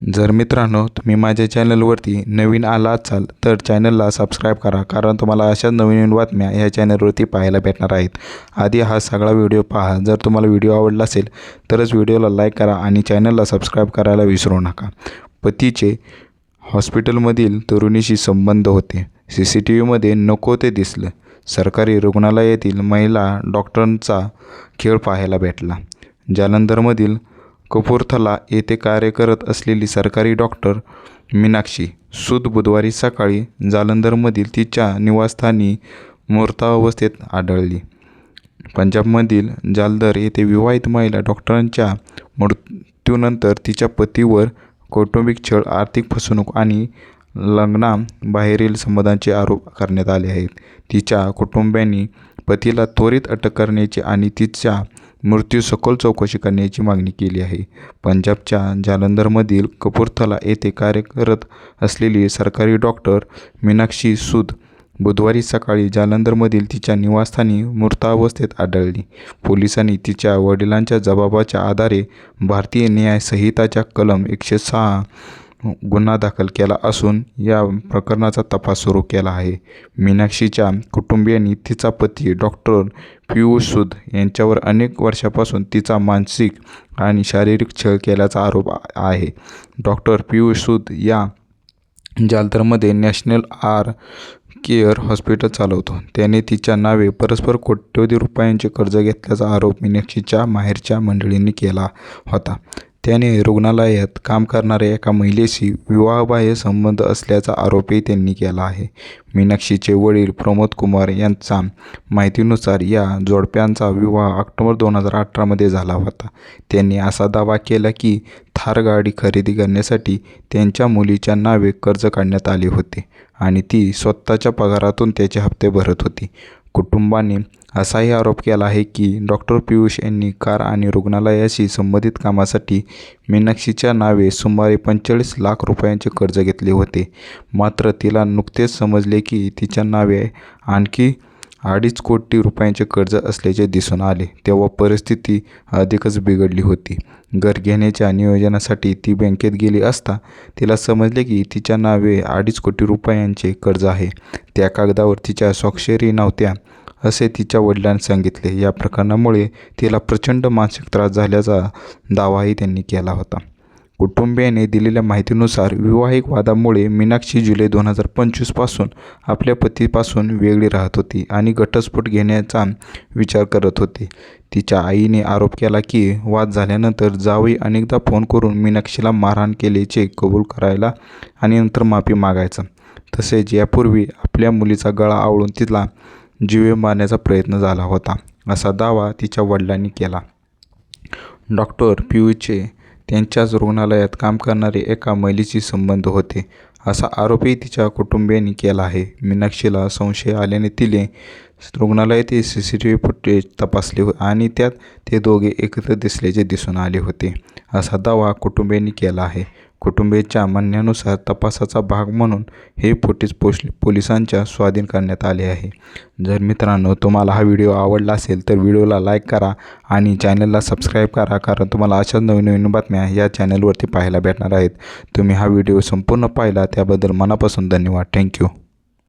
जर मित्रांनो तुम्ही माझ्या चॅनलवरती नवीन आला असाल तर चॅनलला सबस्क्राईब करा, कारण तुम्हाला अशाच नवीन बातम्या ह्या चॅनलवरती पाहायला भेटणार आहेत। आधी हा सगळा व्हिडिओ पहा। जर तुम्हाला व्हिडिओ आवडला असेल तरच व्हिडिओला लाईक करा आणि चॅनलला सबस्क्राईब करायला विसरू नका। पतीचे हॉस्पिटलमधील तरुणीशी संबंध होते, CCTVमध्ये नको ते दिसलं। सरकारी रुग्णालयातील महिला डॉक्टरांचा खेळ पाहायला भेटला। जालंधरमधील कपूरथला येथे कार्य करत असलेली सरकारी डॉक्टर मीनाक्षी सूद बुधवारी सकाळी जालंधरमधील तिच्या निवासस्थानी मृतावस्थेत आढळली। पंजाबमधील जालंधर येथे विवाहित महिला डॉक्टरांच्या मृत्यूनंतर तिच्या पतीवर कौटुंबिक छळ, आर्थिक फसवणूक आणि लग्नाबाहेरील संबंधांचे आरोप करण्यात आले आहेत। तिच्या कुटुंबियांनी पतीला त्वरित अटक करण्याची आणि तिच्या मृत्यू सखोल चौकशी करण्याची मागणी केली आहे। पंजाबच्या जालंधरमधील कपूरथला येथे कार्य करत असलेली सरकारी डॉक्टर मीनाक्षी सूद बुधवारी सकाळी जालंधरमधील तिच्या निवासस्थानी मृतावस्थेत आढळली। पोलिसांनी तिच्या वडिलांच्या जबाबाच्या आधारे भारतीय न्याय संहिताच्या कलम 106 गुन्हा दाखल केला असून या प्रकरणाचा तपास सुरू केला आहे। मीनाक्षीच्या कुटुंबियांनी तिचा पती डॉक्टर पियुष सूद यांच्यावर अनेक वर्षांपासून तिचा मानसिक आणि शारीरिक छळ केल्याचा आरोप आहे। डॉक्टर पियुष सूद या जालंधरमध्ये नॅशनल केअर हॉस्पिटल चालवतो। त्याने तिच्या नावे परस्पर कोट्यवधी रुपयांचे कर्ज घेतल्याचा आरोप मीनाक्षीच्या माहेरच्या मंडळींनी केला होता। त्याने रुग्णालयात काम करणाऱ्या एका महिलेशी विवाहबाह्य संबंध असल्याचा आरोपही त्यांनी केला आहे। मीनाक्षीचे वडील प्रमोद कुमार यांच्या माहितीनुसार या जोडप्यांचा विवाह ऑक्टोबर 2018 मध्ये झाला होता। त्यांनी असा दावा केला की थार गाडी खरेदी करण्यासाठी त्यांच्या मुलीच्या नावे कर्ज काढण्यात आले होते आणि ती स्वतःच्या पगारातून त्याचे हप्ते भरत होती। कुटुंबाने असाही आरोप केला आहे की डॉक्टर पियुष यांनी कार आणि रुग्णालयाशी संबंधित कामासाठी मीनाक्षीच्या नावे सुमारे 45 लाख रुपयांचे कर्ज घेतले होते। मात्र तिला नुकतेच समजले की तिच्या नावे आणखी 2.5 कोटी रुपयांचे कर्ज असल्याचे दिसून आले, तेव्हा परिस्थिती अधिकच बिघडली होती। घर घेण्याच्या नियोजनासाठी ती बँकेत गेली असता तिला समजले की तिच्या नावे 2.5 कोटी रुपयांचे कर्ज आहे। त्या कागदावर तिच्या स्वाक्षरी नव्हत्या असे तिच्या वडिलांनी सांगितले। या प्रकरणामुळे तिला प्रचंड मानसिक त्रास झाल्याचा दावाही त्यांनी केला होता। कुटुंबियांनी दिलेल्या माहितीनुसार वैवाहिक वादामुळे मीनाक्षी जुलै 2025 पासून आपल्या पतीपासून वेगळी राहत होती आणि घटस्फोट घेण्याचा विचार करत होती। तिच्या आईने आरोप केला की वाद झाल्यानंतर जावई अनेकदा फोन करून मीनाक्षीला मारहाण केल्याचे कबूल करायला आणि नंतर माफी मागायचा। तसेच यापूर्वी आपल्या मुलीचा गळा आवळून तिला जीवे मारण्याचा प्रयत्न झाला होता, असा दावा तिच्या वडिलांनी केला। डॉक्टर पियुषचे त्यांच्याच रुग्णालयात काम करणाऱ्या एका महिलेशी संबंध होते, असा आरोपही तिच्या कुटुंबियांनी केला आहे। मीनाक्षीला संशय आल्याने तिने रुग्णालयातील CCTV फुटेज तपासले आणि त्यात ते दोघे एकत्र दिसल्याचे दिसून आले होते, असा दावा कुटुंबियांनी केला आहे। कुटुंबियांच्या म्हणण्यानुसार तपासाचा भाग म्हणून हे फुटेज पोलिसांच्या स्वाधीन करण्यात आले आहे। जर मित्रांनो तुम्हाला हा व्हिडिओ आवडला असेल तर व्हिडिओला लाईक करा आणि चॅनलला सबस्क्राईब करा, कारण तुम्हाला अशाच नवीन बातम्या या चॅनलवरती पाहायला भेटणार आहेत। तुम्ही हा व्हिडिओ संपूर्ण पाहिला त्याबद्दल मनापासून धन्यवाद। थँक्यू।